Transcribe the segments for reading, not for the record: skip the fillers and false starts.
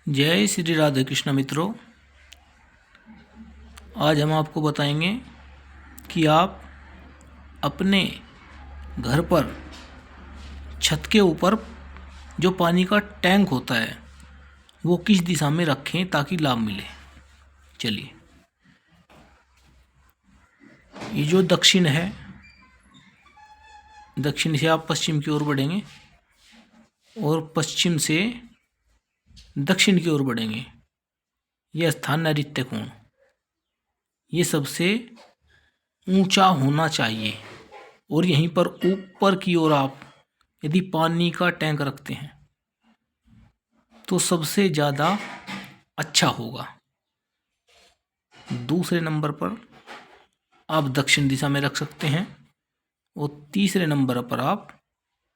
जय श्री राधे कृष्ण मित्रों। आज हम आपको बताएंगे कि आप अपने घर पर छत के ऊपर जो पानी का टैंक होता है वो किस दिशा में रखें ताकि लाभ मिले। चलिए, ये जो दक्षिण है, दक्षिण से आप पश्चिम की ओर बढ़ेंगे और पश्चिम से दक्षिण की ओर बढ़ेंगे। यह स्थान नैऋत्य कोण, ये सबसे ऊंचा होना चाहिए। और यहीं पर ऊपर की ओर आप यदि पानी का टैंक रखते हैं तो सबसे ज़्यादा अच्छा होगा। दूसरे नंबर पर आप दक्षिण दिशा में रख सकते हैं और तीसरे नंबर पर आप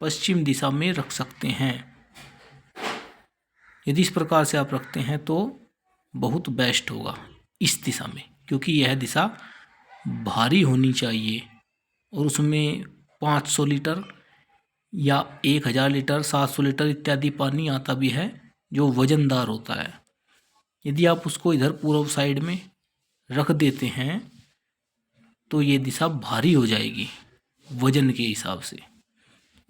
पश्चिम दिशा में रख सकते हैं। यदि इस प्रकार से आप रखते हैं तो बहुत बेस्ट होगा इस दिशा में, क्योंकि यह दिशा भारी होनी चाहिए और उसमें 500 लीटर या 1000 लीटर 700 लीटर इत्यादि पानी आता भी है जो वजनदार होता है। यदि आप उसको इधर पूर्व साइड में रख देते हैं तो ये दिशा भारी हो जाएगी वजन के हिसाब से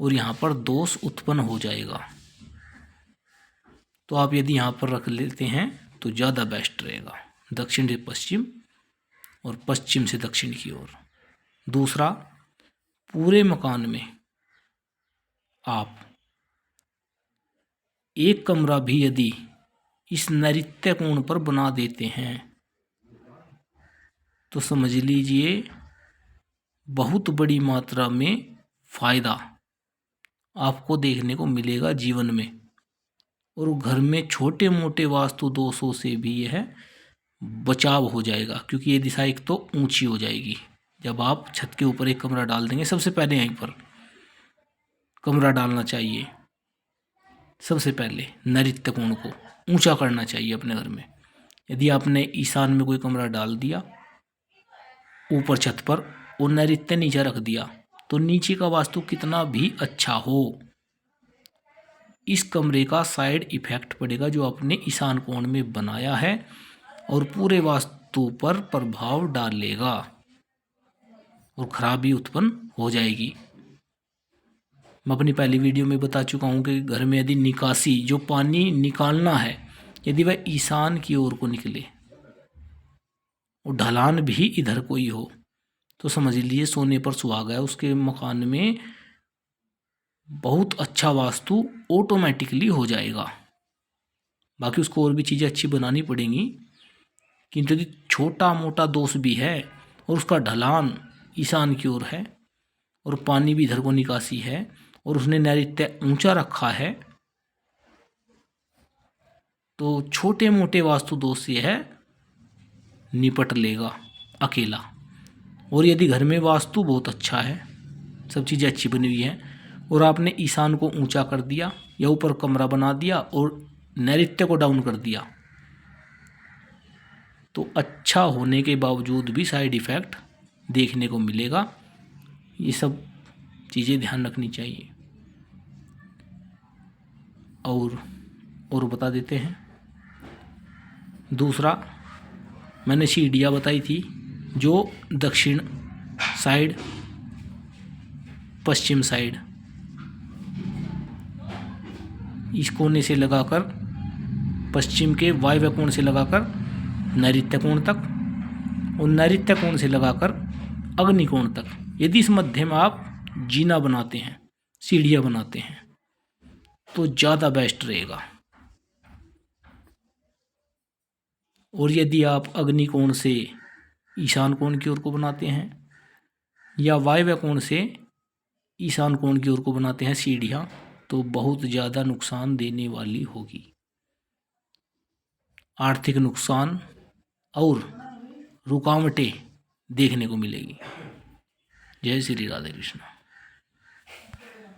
और यहाँ पर दोष उत्पन्न हो जाएगा। तो आप यदि यहाँ पर रख लेते हैं तो ज़्यादा बेस्ट रहेगा, दक्षिण से पश्चिम और पश्चिम से दक्षिण की ओर। दूसरा, पूरे मकान में आप एक कमरा भी यदि इस नैऋत्य कोण पर बना देते हैं तो समझ लीजिए बहुत बड़ी मात्रा में फायदा आपको देखने को मिलेगा जीवन में। और घर में छोटे मोटे वास्तु दोषों से भी यह बचाव हो जाएगा, क्योंकि ये दिशा एक तो ऊंची हो जाएगी। जब आप छत के ऊपर एक कमरा डाल देंगे, सबसे पहले यहीं पर कमरा डालना चाहिए। सबसे पहले नैऋत्य कोण को ऊंचा करना चाहिए अपने घर में। यदि आपने ईशान में कोई कमरा डाल दिया ऊपर छत पर और नैऋत्य नीचे रख दिया तो नीचे का वास्तु कितना भी अच्छा हो, इस कमरे का साइड इफेक्ट पड़ेगा जो आपने ईशान कोण में बनाया है और पूरे वास्तु पर प्रभाव डालेगा और खराबी उत्पन्न हो जाएगी। मैं अपनी पहली वीडियो में बता चुका हूँ कि घर में यदि निकासी जो पानी निकालना है यदि वह ईशान की ओर को निकले और ढलान भी इधर कोई हो तो समझ लीजिए सोने पर सुहागा है, उसके मकान में बहुत अच्छा वास्तु ऑटोमेटिकली हो जाएगा। बाकी उसको और भी चीज़ें अच्छी बनानी पड़ेंगी, किंतु यदि छोटा मोटा दोष भी है और उसका ढलान ईशान की ओर है और पानी भी इधर को निकासी है और उसने नैऋत्य ऊंचा रखा है तो छोटे मोटे वास्तु दोष से यह निपट लेगा अकेला। और यदि घर में वास्तु बहुत अच्छा है, सब चीज़ें अच्छी बनी हुई हैं और आपने ईशान को ऊंचा कर दिया या ऊपर कमरा बना दिया और नैऋत्य को डाउन कर दिया तो अच्छा होने के बावजूद भी साइड इफ़ेक्ट देखने को मिलेगा। ये सब चीज़ें ध्यान रखनी चाहिए। और बता देते हैं, दूसरा मैंने सीढ़ियाँ बताई थी जो दक्षिण साइड पश्चिम साइड इस कोने से लगाकर पश्चिम के वायव्य कोण से लगाकर नैऋत्य कोण तक और नैऋत्य कोण से लगाकर अग्नि कोण तक, यदि इस मध्य में आप जीना बनाते हैं, सीढ़ियाँ बनाते हैं तो ज़्यादा बेस्ट रहेगा। और यदि आप अग्नि कोण से ईशान कोण की ओर को बनाते हैं या वायव्य कोण से ईशान कोण की ओर को बनाते हैं सीढ़ियाँ तो बहुत ज़्यादा नुकसान देने वाली होगी, आर्थिक नुकसान और रुकावटें देखने को मिलेगी। जय श्री राधे कृष्ण।